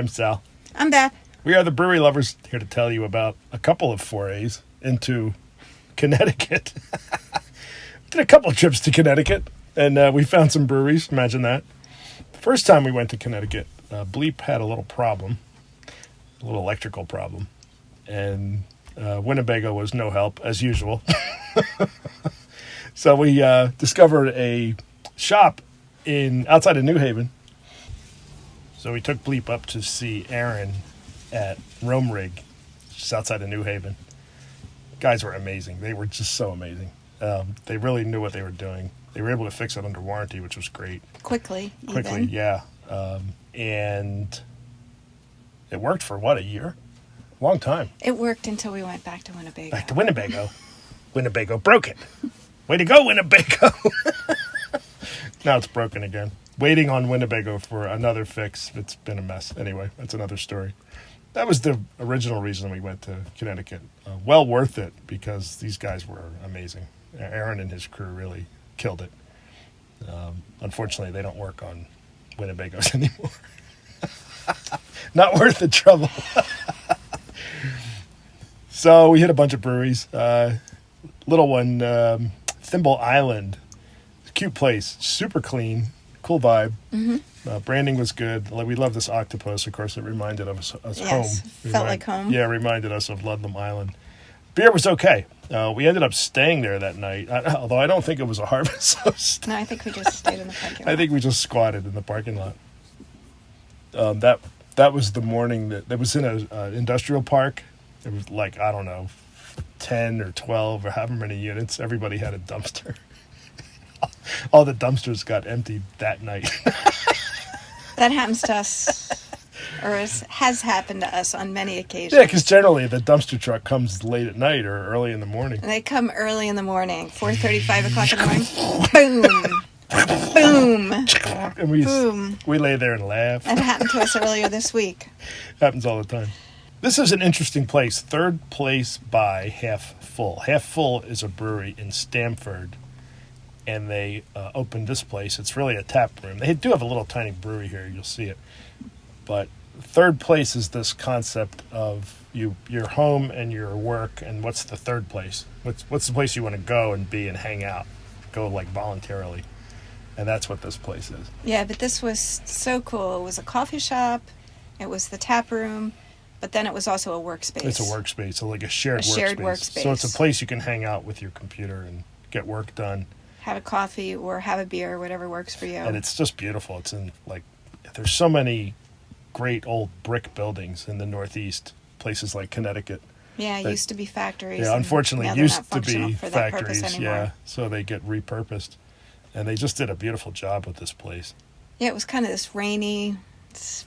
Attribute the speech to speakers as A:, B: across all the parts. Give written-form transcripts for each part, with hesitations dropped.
A: I'm Sal.
B: I'm Beth.
A: We are the brewery lovers, here to tell you about a couple of forays into Connecticut. Did a couple trips to Connecticut, and we found some breweries. Imagine that. The first time we went to Connecticut, Bleep had a little problem, a little electrical problem, and Winnebago was no help, as usual. So we discovered a shop outside of New Haven. So we took Bleep up to see Aaron at Rome Rig, just outside of New Haven. Guys were amazing. They were just so amazing. They really knew what they were doing. They were able to fix it under warranty, which was great.
B: Quickly,
A: yeah. And it worked for, a year? Long time.
B: It worked until we went back to Winnebago.
A: Back to Winnebago. Winnebago broke it. Way to go, Winnebago. Now it's broken again. Waiting on Winnebago for another fix. It's been a mess. Anyway, that's another story. That was the original reason we went to Connecticut. Well worth it because these guys were amazing. Aaron and his crew really killed it. Unfortunately, they don't work on Winnebagos anymore. Not worth the trouble. So we hit a bunch of breweries. Little one, Thimble Island. Cute place. Super clean. Cool vibe. Mm-hmm. Branding was good. We love this octopus. Of course, it reminded us home.
B: Felt like home.
A: Yeah, reminded us of Ludlam Island. Beer was okay. We ended up staying there that night, although I don't think it was a harvest.
B: No, I think we just stayed in the parking lot.
A: I think we just squatted in the parking lot. That was the morning that was in an industrial park. It was like, 10 or 12 or however many units. Everybody had a dumpster. All the dumpsters got emptied that night.
B: That happens to us, or has happened to us on many occasions.
A: Yeah, because generally the dumpster truck comes late at night or early in the morning.
B: And they come early in the morning, 4:30, 5 o'clock in the morning. Boom. Boom.
A: And we lay there and laugh.
B: That happened to us earlier this week.
A: Happens all the time. This is an interesting place. Third place by Half Full. Half Full is a brewery in Stamford. And they opened this place. It's really a tap room. They do have a little tiny brewery here. You'll see it. But third place is this concept of your home and your work. And what's the third place? What's the place you want to go and be and hang out? Go voluntarily. And that's what this place is.
B: Yeah, but this was so cool. It was a coffee shop. It was the tap room. But then it was also a workspace.
A: It's a workspace. So like a shared
B: workspace.
A: So it's a place you can hang out with your computer and get work done.
B: Have a coffee or have a beer, whatever works for you.
A: And it's just beautiful. It's in there's so many great old brick buildings in the Northeast, places like Connecticut.
B: Yeah, it used to be factories.
A: Yeah, unfortunately,
B: it
A: used to be factories. Yeah, so they get repurposed, and they just did a beautiful job with this place.
B: Yeah, it was kind of this rainy,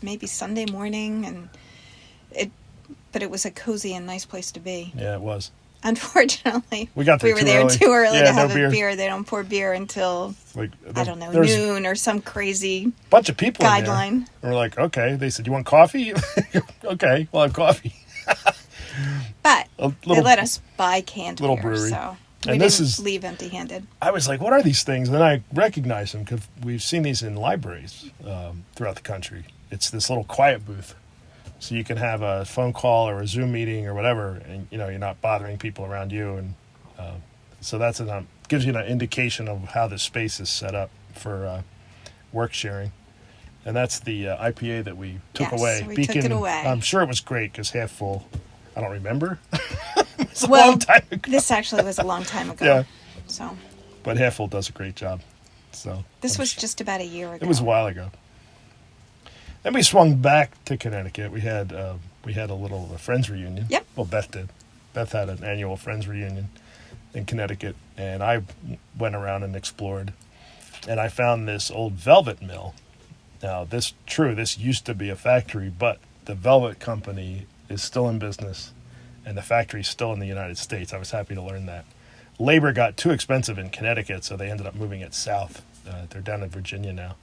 B: maybe Sunday morning, but it was a cozy and nice place to be.
A: Yeah, it was.
B: Unfortunately,
A: we were
B: there too early to have
A: a
B: beer. They don't pour beer until, noon or some crazy
A: bunch of people
B: guideline.
A: In there. We're like, okay. They said, you want coffee? Okay, we'll have coffee.
B: But they let us buy canned
A: little
B: beer,
A: brewery.
B: so we didn't leave empty-handed.
A: I was like, what are these things? And then I recognized them because we've seen these in libraries throughout the country. It's this little quiet booth. So you can have a phone call or a Zoom meeting or whatever, and you're not bothering people around you, and so that's gives you an indication of how the space is set up for work sharing. And that's the IPA that we took away.
B: So we took it away.
A: I'm sure it was great because Half Full. I don't remember. It was a long time ago.
B: This actually was a long time ago.
A: Yeah.
B: So.
A: But Half Full does a great job. So
B: this was just about a year ago.
A: It was a while ago. Then we swung back to Connecticut. We had a little Friends reunion.
B: Yep.
A: Well, Beth did. Beth had an annual Friends reunion in Connecticut, and I went around and explored. And I found this old velvet mill. Now, this used to be a factory, but the velvet company is still in business, and the factory's still in the United States. I was happy to learn that. Labor got too expensive in Connecticut, so they ended up moving it south. They're down in Virginia now.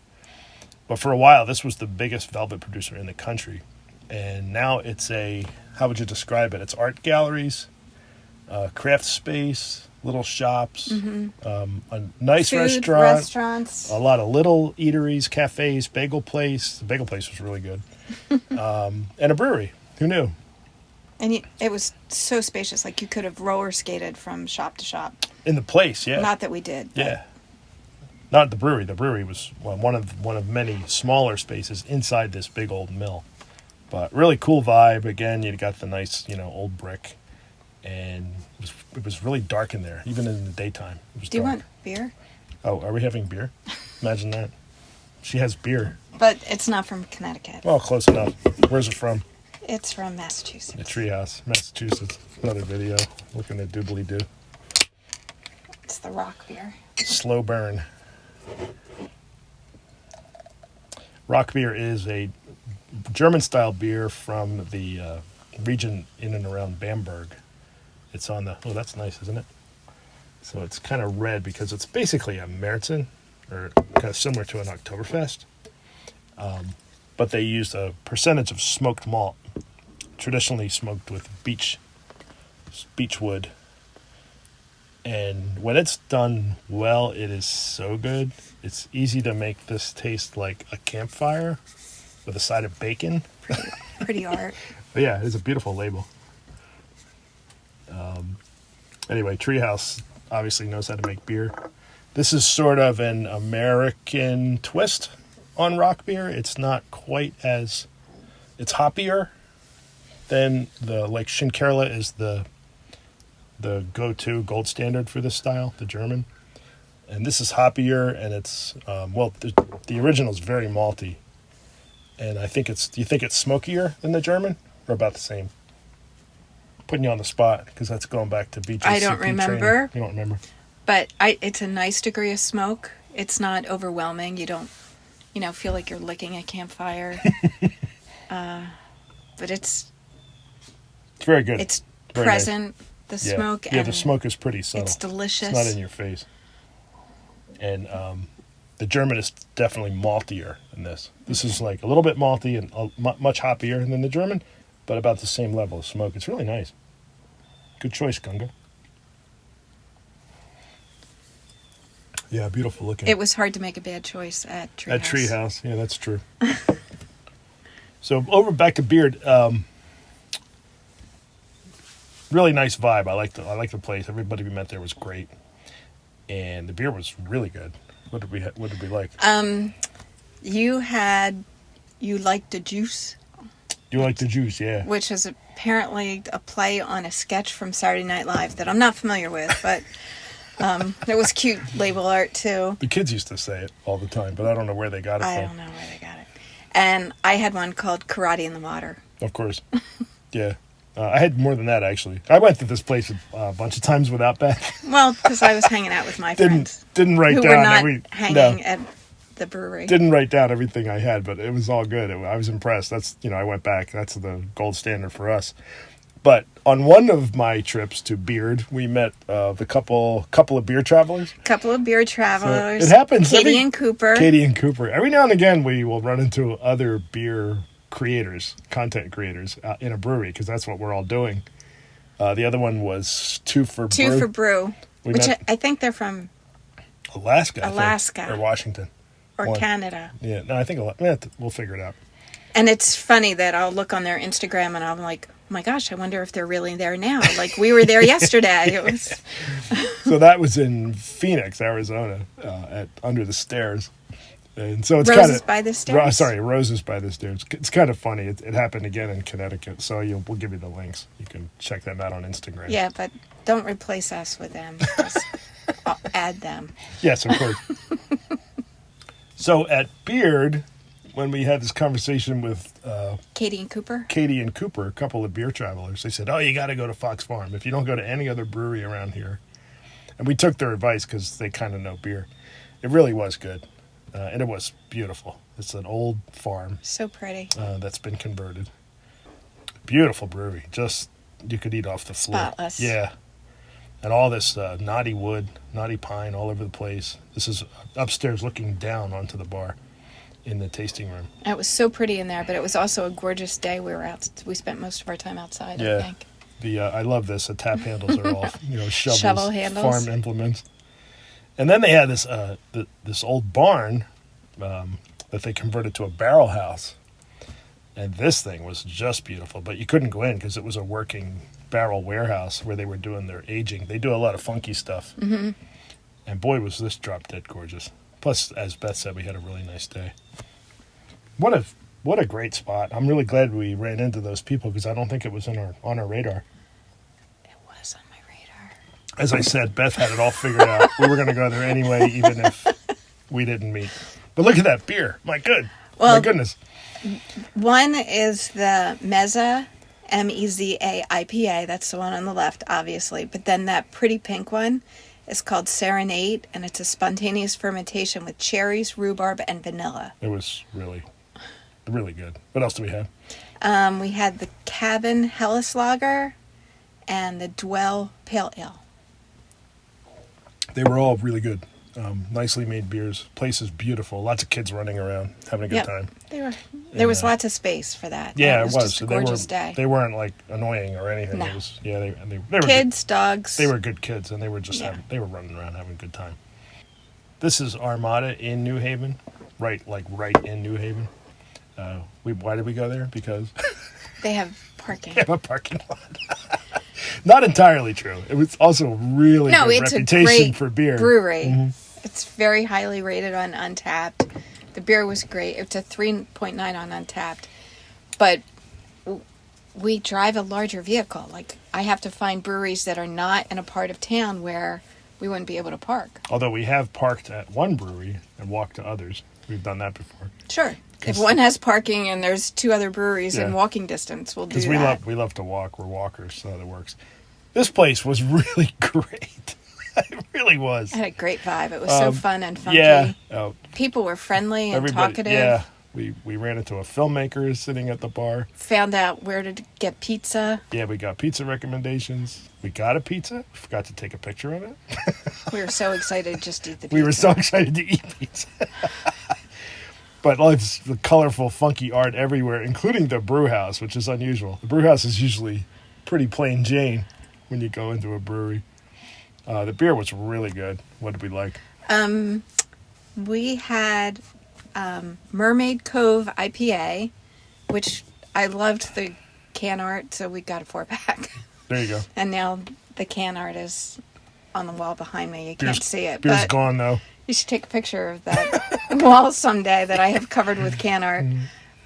A: But for a while, this was the biggest velvet producer in the country. And now it's how would you describe it? It's art galleries, craft space, little shops, a nice
B: restaurants,
A: a lot of little eateries, cafes, bagel place. The bagel place was really good. and a brewery. Who knew?
B: And it was so spacious. Like, you could have roller skated from shop to shop.
A: In the place, yeah.
B: Not that we did.
A: Yeah. Not the brewery. The brewery was one of many smaller spaces inside this big old mill. But really cool vibe. Again, you got the nice, old brick. And it was really dark in there, even in the daytime. It was
B: Do you
A: dark.
B: want beer?
A: Oh, are we having beer? Imagine that. She has beer.
B: But it's not from Connecticut.
A: Well, close enough. Where's it from?
B: It's from Massachusetts.
A: The Treehouse, Massachusetts. Another video. Looking at doobly-doo.
B: It's the Rauchbier.
A: Slow burn. Rauchbier is a German-style beer from the region in and around Bamberg. It's on the... Oh, that's nice, isn't it? So it's kind of red because it's basically a Märzen, or kind of similar to an Oktoberfest. But they used a percentage of smoked malt, traditionally smoked with beech wood. And when it's done well, it is so good. It's easy to make this taste like a campfire with a side of bacon.
B: Pretty art.
A: But yeah, it's a beautiful label. Anyway, Treehouse obviously knows how to make beer. This is sort of an American twist on Rauchbier. It's not quite as... It's hoppier than Schinkerla is the go-to gold standard for this style, the German. And this is hoppier, and it's... the original is very malty. And I think it's... Do you think it's smokier than the German? Or about the same? Putting you on the spot, because that's going back to BJCP
B: I don't remember.
A: Training. You don't remember?
B: But it's a nice degree of smoke. It's not overwhelming. You don't, feel like you're licking a campfire. But it's
A: very good.
B: It's
A: very
B: present,
A: nice.
B: The smoke.
A: Yeah, the smoke is pretty subtle.
B: It's delicious.
A: It's not in your face. And the German is definitely maltier than this. This is like a little bit malty and much hoppier than the German, but about the same level of smoke. It's really nice. Good choice, Gunga. Yeah, beautiful looking.
B: It was hard to make a bad choice at Treehouse.
A: At Treehouse, yeah, that's true. So over back to Beard, really nice vibe. I like the place. Everybody we met there was great, and the beer was really good. What did we like?
B: You liked the juice.
A: You like the juice, yeah.
B: Which is apparently a play on a sketch from Saturday Night Live that I'm not familiar with, but it was cute label art too.
A: The kids used to say it all the time, but I don't know where they got it from.
B: I don't know where they got it. And I had one called Karate in the Water.
A: Of course. Yeah. I had more than that, actually. I went to this place a bunch of times without Beth.
B: Well, because I was hanging out with my friends.
A: Didn't write
B: who
A: down
B: were not hanging at the brewery.
A: Didn't write down everything I had, but it was all good. I was impressed. That's, I went back. That's the gold standard for us. But on one of my trips to Beard, we met the couple of beer travelers.
B: Couple of beer travelers.
A: So it happens.
B: Katie and Cooper.
A: Every now and again, we will run into other beer creators, content creators in a brewery, because that's what we're all doing. The other one was Two for Brew.
B: Which I think they're from
A: Alaska.
B: Alaska.
A: Or Washington.
B: Or Canada.
A: Yeah, no, I think we'll figure it out.
B: And it's funny that I'll look on their Instagram and I'm like, oh my gosh, I wonder if they're really there now. Like, we were there yesterday. It was.
A: So that was in Phoenix, Arizona, at Under the Stairs. And so it's
B: Roses by the Stairs?
A: Roses by the Stairs. It's kind of funny. It happened again in Connecticut. So we'll give you the links. You can check them out on Instagram.
B: Yeah, but don't replace us with them. Just add them.
A: Yes, of course. So at Beard, when we had this conversation with
B: Katie and Cooper,
A: a couple of beer travelers, they said, "Oh, you got to go to Fox Farm. If you don't go to any other brewery around here," and we took their advice because they kind of know beer. It really was good, and it was beautiful. It's an old farm,
B: so pretty,
A: that's been converted. Beautiful brewery. Just you could eat off the floor.
B: Spotless.
A: Yeah. And all this knotty wood, knotty pine all over the place. This is upstairs looking down onto the bar in the tasting room.
B: It was so pretty in there, but it was also a gorgeous day. We spent most of our time outside,
A: yeah.
B: I think.
A: I love this. The tap handles are all, shovels,
B: shovel handles,
A: farm implements. And then they had this this old barn that they converted to a barrel house. And this thing was just beautiful, but you couldn't go in because it was a working barrel warehouse where they were doing their aging. They do a lot of funky stuff.
B: Mm-hmm.
A: And boy, was this drop dead gorgeous. Plus, as Beth said, we had a really nice day. What a great spot. I'm really glad we ran into those people because I don't think it was on our radar.
B: It was on my radar.
A: As I said, Beth had it all figured out. We were going to go there anyway, even if we didn't meet. But look at that beer. My goodness.
B: One is the Meza, Meza IPA. That's the one on the left, obviously. But then that pretty pink one is called Serenade, and it's a spontaneous fermentation with cherries, rhubarb, and vanilla.
A: It was really, really good. What else do we have?
B: We had the Cabin Helles Lager and the Dwell Pale Ale.
A: They were all really good. Nicely made beers. Place is beautiful. Lots of kids running around, having a good time.
B: There was lots of space for that.
A: Yeah,
B: it was. Just a gorgeous day.
A: They weren't like annoying or anything.
B: No.
A: It was, they were
B: kids,
A: good.
B: dogs.
A: They were good kids, and they were just they were running around having a good time. This is Armada in New Haven, right in New Haven. Why did we go there? Because
B: they have parking.
A: They have a parking lot. Not entirely true. It was also a really good reputation for beer.
B: Brewery.
A: Mm-hmm.
B: It's very highly rated on Untapped. The beer was great. It's a 3.9 on Untapped. But we drive a larger vehicle. Like, I have to find breweries that are not in a part of town where we wouldn't be able to park.
A: Although we have parked at one brewery and walked to others. We've done that before.
B: Sure. If one has parking and there's two other breweries in walking distance, we'll do that.
A: Because we love to walk. We're walkers, so that works. This place was really great. It really was.
B: It had a great vibe. It was so fun and funky.
A: Yeah.
B: People were friendly and talkative.
A: Yeah. We ran into a filmmaker sitting at the bar.
B: Found out where to get pizza.
A: Yeah, we got pizza recommendations. We got a pizza. Forgot to take a picture of it.
B: We were so excited just to eat the pizza.
A: We were so excited to eat pizza. But it's the colorful, funky art everywhere, including the brew house, which is unusual. The brew house is usually pretty plain Jane when you go into a brewery. The beer was really good. What did we like?
B: We had Mermaid Cove IPA, which I loved the can art, so we got a 4-pack.
A: There you go.
B: And now the can art is on the wall behind me. You can't see it.
A: Beer's gone, though.
B: You should take a picture of that wall someday that I have covered with can art.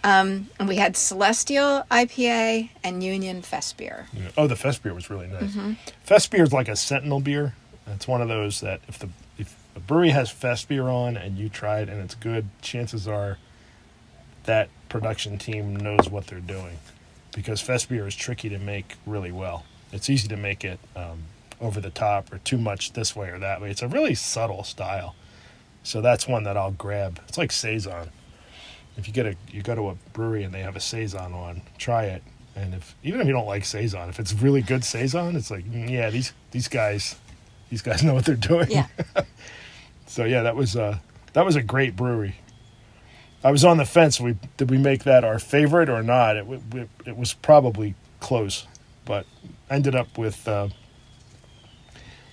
B: And we had Celestial IPA and Union Fest beer.
A: Yeah. Oh, the Fest beer was really nice. Mm-hmm. Fest beer is like a Sentinel beer. It's one of those that if a brewery has Fest beer on and you try it and it's good, chances are that production team knows what they're doing. Because Fest beer is tricky to make really well. It's easy to make it over the top or too much this way or that way. It's a really subtle style. So that's one that I'll grab. It's like Saison. If you go to a brewery and they have a Saison on, try it. And even if you don't like Saison, if it's really good Saison, it's like, yeah, these guys know what they're doing.
B: Yeah.
A: So yeah, that was a great brewery. I was on the fence. Did we make that our favorite or not? It was probably close, but I ended up with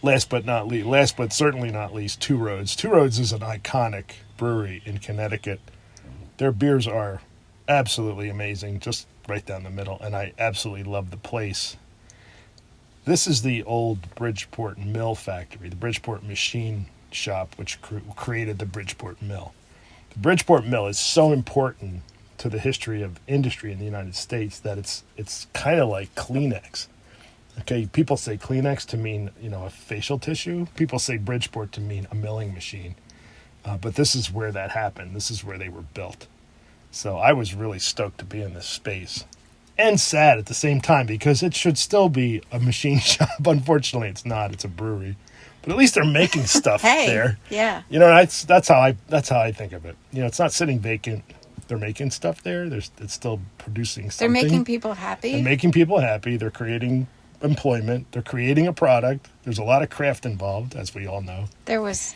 A: last but certainly not least, Two Roads. Two Roads is an iconic brewery in Connecticut. Their beers are absolutely amazing, just right down the middle, and I absolutely love the place. This is the old Bridgeport Mill factory, the Bridgeport Machine Shop, which created the Bridgeport Mill. The Bridgeport Mill is so important to the history of industry in the United States that it's kind of like Kleenex. Okay, people say Kleenex to mean, a facial tissue. People say Bridgeport to mean a milling machine. But this is where that happened. This is where they were built. So I was really stoked to be in this space. And sad at the same time because it should still be a machine shop. Unfortunately, it's not. It's a brewery. But at least they're making stuff there.
B: Yeah.
A: That's how I think of it. it's not sitting vacant. They're making stuff there. It's still producing something.
B: They're making people happy.
A: They're making people happy. They're creating employment. They're creating a product. There's a lot of craft involved, as we all know.
B: There was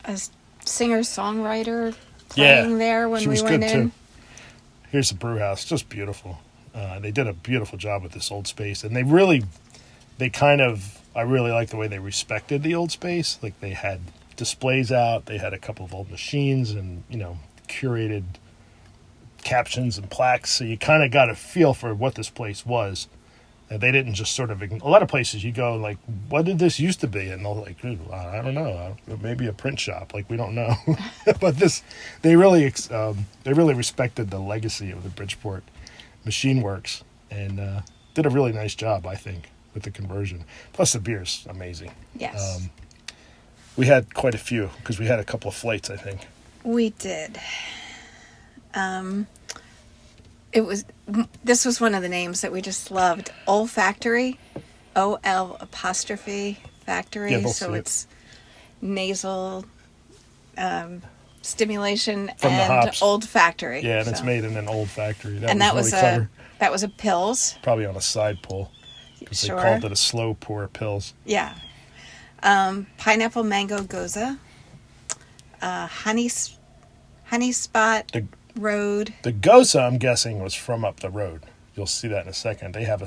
B: a singer-songwriter playing there when we went in. Too.
A: Here's the brew house. Just beautiful. They did a beautiful job with this old space. And I really like the way they respected the old space. Like they had displays out. They had a couple of old machines and, curated captions and plaques, so you kind of got a feel for what this place was. And they didn't just sort of, a lot of places you go like, what did this used to be? And they're like, I don't know, maybe a print shop, like we don't know. But they really respected the legacy of the Bridgeport Machine Works and did a really nice job, I think, with the conversion. Plus the beer's amazing.
B: Yes.
A: We had quite a few because we had a couple of flights, I think.
B: We did. This was one of the names that we just loved. Olfactory, O-L apostrophe factory.
A: Yeah,
B: so it's nasal stimulation
A: From the
B: and
A: hops.
B: old factory.
A: Yeah, and
B: so.
A: it's made in an old factory.
B: That
A: was really clever.
B: That was a Pils.
A: Probably on a side pull. Because
B: Sure.
A: they called it a slow pour Pils.
B: Yeah. Pineapple mango goza. Honey spot road.
A: The Goza, I'm guessing, was from up the road. You'll see that in a second. They have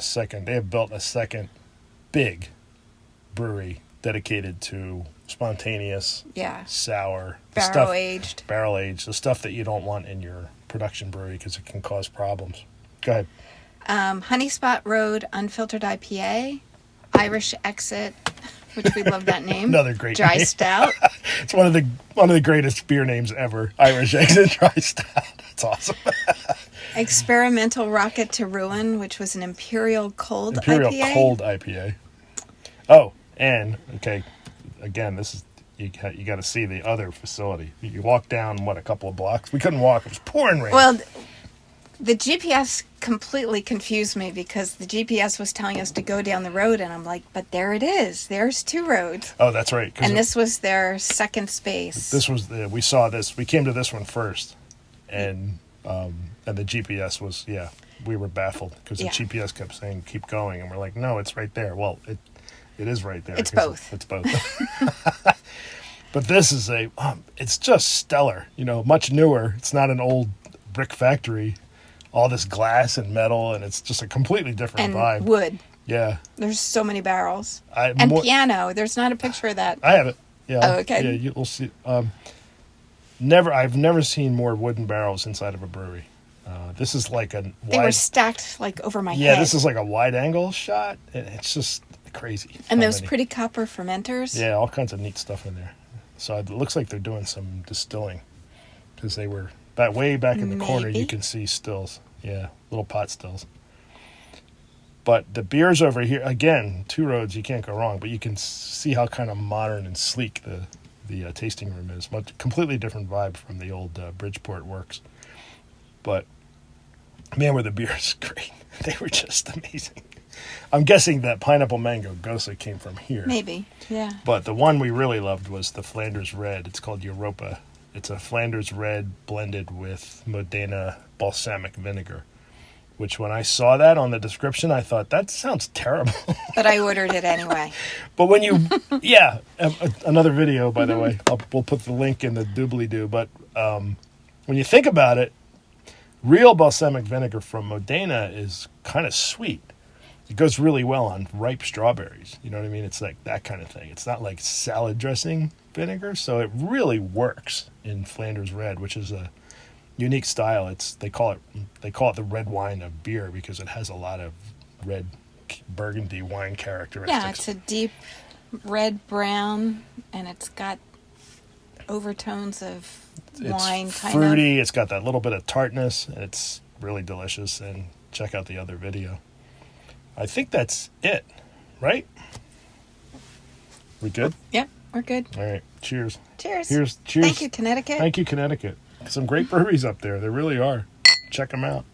A: built a second big brewery dedicated to spontaneous, sour,
B: barrel aged,
A: the stuff that you don't want in your production brewery because it can cause problems. Go ahead.
B: Honey Spot Road Unfiltered IPA, Irish Exit, which we love that name.
A: Another great
B: Dry
A: name.
B: Stout.
A: It's one of the greatest beer names ever. Irish Exit Dry Stout. That's awesome.
B: Experimental Rocket to Ruin, which was an Imperial Cold IPA.
A: Cold IPA. Oh, and okay, again, this is you got to see the other facility. You walk down a couple of blocks. We couldn't walk; it was pouring rain.
B: Well, the GPS completely confused me because the GPS was telling us to go down the road, and I'm like, but there it is. There's two roads.
A: Oh, that's right.
B: And this was their second space.
A: This was we saw this. We came to this one first, and the GPS was we were baffled because the GPS kept saying keep going, and we're like, no, it's right there. Well, it is right there.
B: It's both.
A: It's both. But this is it's just stellar. Much newer. It's not an old brick factory. All this glass and metal, and it's just a completely different vibe.
B: And wood.
A: Yeah.
B: There's so many barrels. Piano. There's not a picture of that.
A: I have it. Yeah.
B: Oh, okay.
A: Yeah, you'll see. I've never seen more wooden barrels inside of a brewery. This is like
B: They were stacked like over my head.
A: Yeah, this is like a wide angle shot, and it's just crazy.
B: And those pretty copper fermenters.
A: Yeah, all kinds of neat stuff in there. So it looks like they're doing some distilling because they were way back in the corner. You can see stills. Yeah, little pot stills. But the beers over here, again, two roads, you can't go wrong. But you can see how kind of modern and sleek the tasting room is. Completely different vibe from the old Bridgeport Works. But man, were the beers great. They were just amazing. I'm guessing that Pineapple Mango Goza came from here.
B: Maybe, yeah.
A: But the one we really loved was the Flanders Red. It's called Europa. It's a Flanders Red blended with Modena balsamic vinegar, which when I saw that on the description, I thought, that sounds terrible.
B: But I ordered it anyway.
A: But when you, another video, by the way, we'll put the link in the doobly-doo. But when you think about it, real balsamic vinegar from Modena is kind of sweet. It goes really well on ripe strawberries. You know what I mean? It's like that kind of thing. It's not like salad dressing vinegar, so it really works in Flanders Red, which is a unique style. They call it the red wine of beer because it has a lot of red burgundy wine characteristics.
B: Yeah, it's a deep red brown, and it's got overtones of wine.
A: It's
B: kind
A: fruity.
B: of.
A: It's got that little bit of tartness. It's really delicious. And check out the other video. I think that's it, right? We good?
B: Yep, we're good.
A: All right. Cheers.
B: Cheers.
A: Cheers.
B: Thank you, Connecticut.
A: Thank you, Connecticut. Some great breweries up there. There really are. Check them out.